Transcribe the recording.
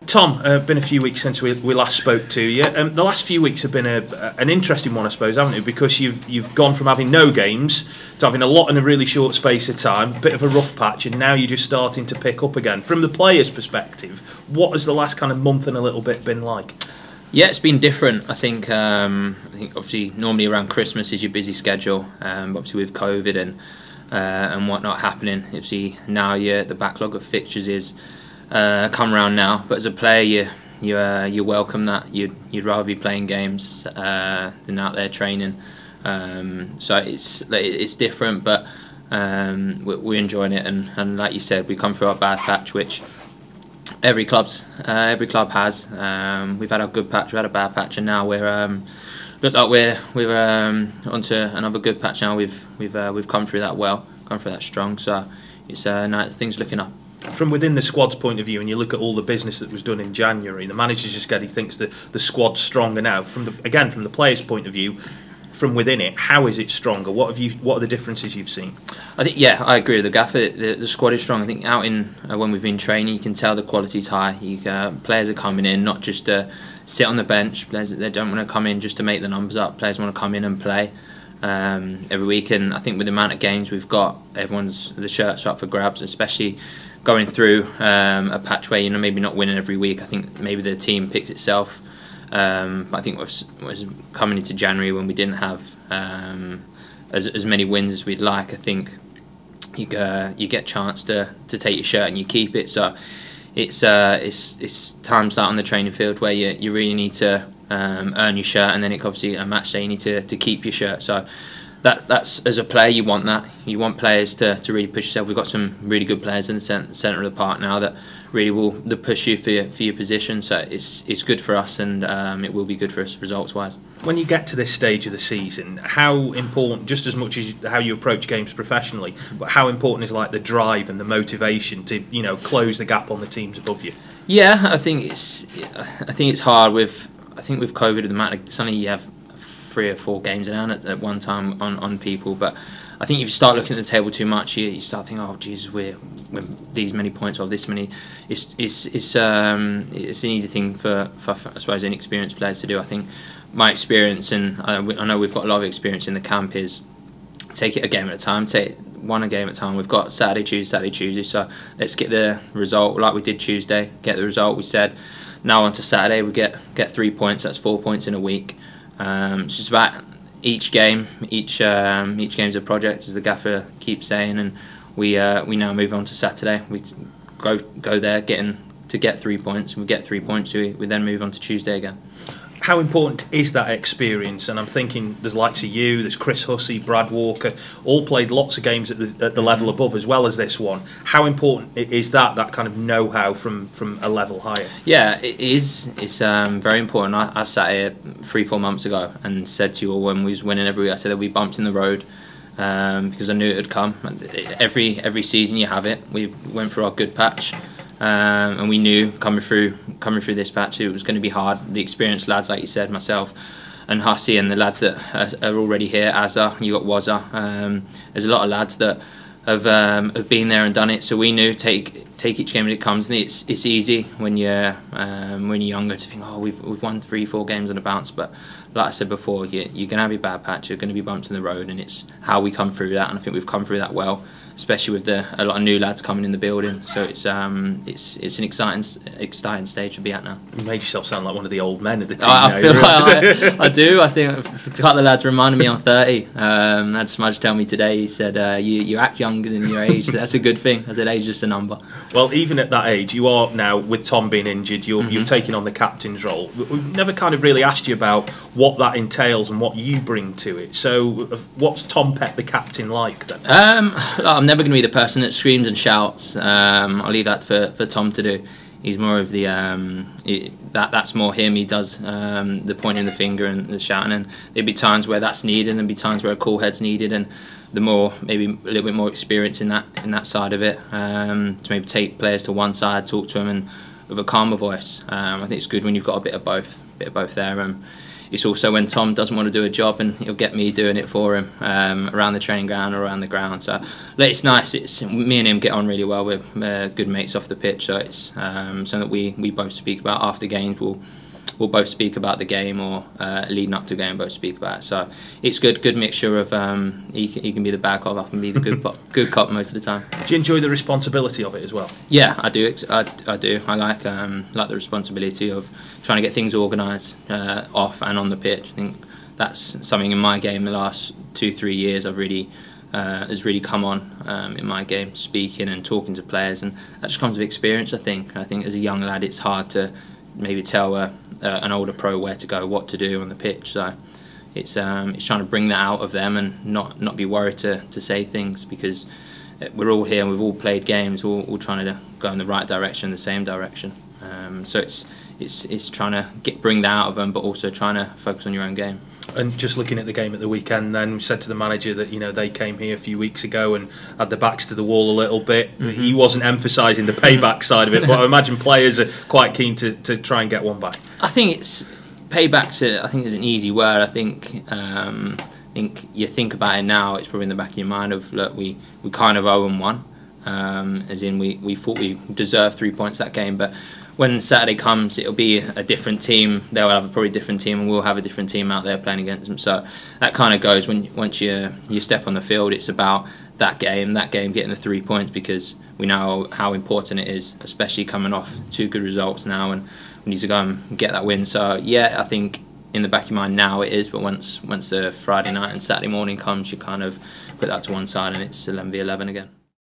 Tom, been a few weeks since we last spoke to you. The last few weeks have been an interesting one, I suppose, haven't they? Because you've gone from having no games to having a lot in a really short space of time, a bit of a rough patch, and now you're just starting to pick up again. From the players' perspective, what has the last kind of month and a little bit been like? Yeah, it's been different. I think obviously normally around Christmas is your busy schedule, obviously with COVID and whatnot happening. Obviously now the backlog of fixtures is come around now, but as a player you welcome that. You'd rather be playing games than out there training. So it's different, but we're enjoying it. And like you said, we come through our bad patch, which every club has. We've had a good patch, we had a bad patch, and now look like we're onto another good patch now. We've come through that well, come through that strong. So it's things looking up. From within the squad's point of view, and you look at all the business that was done in January, the manager just he thinks that the squad's stronger now. From the players' point of view, from within it, how is it stronger? What are the differences you've seen? I think I agree with the gaffer. The squad is strong. I think out in when we've been training, you can tell the quality's high. Players are coming in not just to sit on the bench. Players, they don't want to come in just to make the numbers up. Players want to come in and play every week. And I think with the amount of games we've got, the shirts are up for grabs, especially going through a patch where maybe not winning every week. I think maybe the team picks itself. I think was coming into January when we didn't have as many wins as we'd like. I think you get a chance to take your shirt and you keep it. So it's times that on the training field where you really need to earn your shirt, and then obviously a match day you need to keep your shirt. So that's as a player you want that. You want players to really push yourself. We've got some really good players in the centre of the park now that really will push you for your position. So it's good for us, and it will be good for us results wise. When you get to this stage of the season, how important, just as much as how you approach games professionally, but how important is like the drive and the motivation to close the gap on the teams above you? Yeah, I think it's hard with COVID, the amount of suddenly you have 3 or 4 games down at one time on people. But I think if you start looking at the table too much, you start thinking, oh Jesus, we're these many points or this many. It's an easy thing for I suppose inexperienced players to do. I think my experience, and I know we've got a lot of experience in the camp, is take it a game at a time. Take one a game at a time. We've got Saturday, Tuesday. So let's get the result like we did Tuesday. Get the result. We said now on to Saturday. We get 3 points. That's 4 points in a week. It's just about each game. Each game's a project, as the gaffer keeps saying, and we now move on to Saturday. We go there get 3 points, and we get 3 points. We then move on to Tuesday again. How important is that experience? And I'm thinking there's likes of you, there's Chris Hussey, Brad Walker, all played lots of games at the level above as well as this one. How important is that kind of know-how from a level higher? Yeah, it is. It's very important. I sat here 3-4 months ago and said to you all when we was winning every week, I said there'd be bumps in the road because I knew it would come. Every season you have it. We went through our good patch. And we knew coming through this patch it was going to be hard. The experienced lads, like you said, myself and Hussey, and the lads that are already here, Azza, you got Wazza. There's a lot of lads that have been there and done it. So we knew take each game as it comes. And it's easy when you're younger to think, oh, we've won 3-4 games on a bounce. But like I said before, you're going to have your bad patch. You're going to be bumps in the road, and it's how we come through that. And I think we've come through that well, especially with a lot of new lads coming in the building. So it's an exciting stage to be at now. You made yourself sound like one of the old men of the team. I feel like I do. I think a couple of lads reminded me I'm 30. Had Smudge tell me today. He said you act younger than your age. That's a good thing. I said age is just a number. Well, even at that age, you are now, with Tom being injured, you're taking on the captain's role. We've never kind of really asked you about what that entails and what you bring to it. So what's Tom Pett, the captain, like then? I'm never going to be the person that screams and shouts. I'll leave that for Tom to do. He's more of the that's more him. He does the pointing the finger and the shouting, and there'd be times where that's needed, and there'd be times where a cool head's needed, and the more, maybe a little bit more experience in that side of it, to maybe take players to one side, talk to them, and with a calmer voice. I think it's good when you've got a bit of both there. it's also when Tom doesn't want to do a job and he'll get me doing it for him around the training ground or around the ground. So it's nice. It's me and him get on really well. We're good mates off the pitch, so it's something that we both speak about after games. We'll both speak about the game, or leading up to the game, both speak about it. So it's good mixture of he can be the bad cop, I can be the good cop most of the time. Do you enjoy the responsibility of it as well? Yeah, I do. I do. I like the responsibility of trying to get things organised off and on the pitch. I think that's something in my game the last 2-3 years I've really has really come on in my game, speaking and talking to players, and that just comes with experience. I think as a young lad it's hard to maybe tell an older pro where to go, what to do on the pitch. So it's trying to bring that out of them and not be worried to say things, because we're all here and we've all played games, we're all trying to go in the right direction, the same direction. So it's trying to bring that out of them, but also trying to focus on your own game. And just looking at the game at the weekend, then we said to the manager that they came here a few weeks ago and had their backs to the wall a little bit. He wasn't emphasising the payback side of it, but I imagine players are quite keen to try and get one back. I think payback's is an easy word. I think you think about it now, it's probably in the back of your mind of, look, we kind of owe them one, as in we thought we deserved 3 points that game, but when Saturday comes, it'll be a different team. They'll have a probably different team, and we'll have a different team out there playing against them. So that kind of goes once you step on the field. It's about that game getting the 3 points, because we know how important it is, especially coming off 2 good results now, and we need to go and get that win. So yeah, I think in the back of your mind now it is, but once the Friday night and Saturday morning comes, you kind of put that to one side and it's 11v11 again.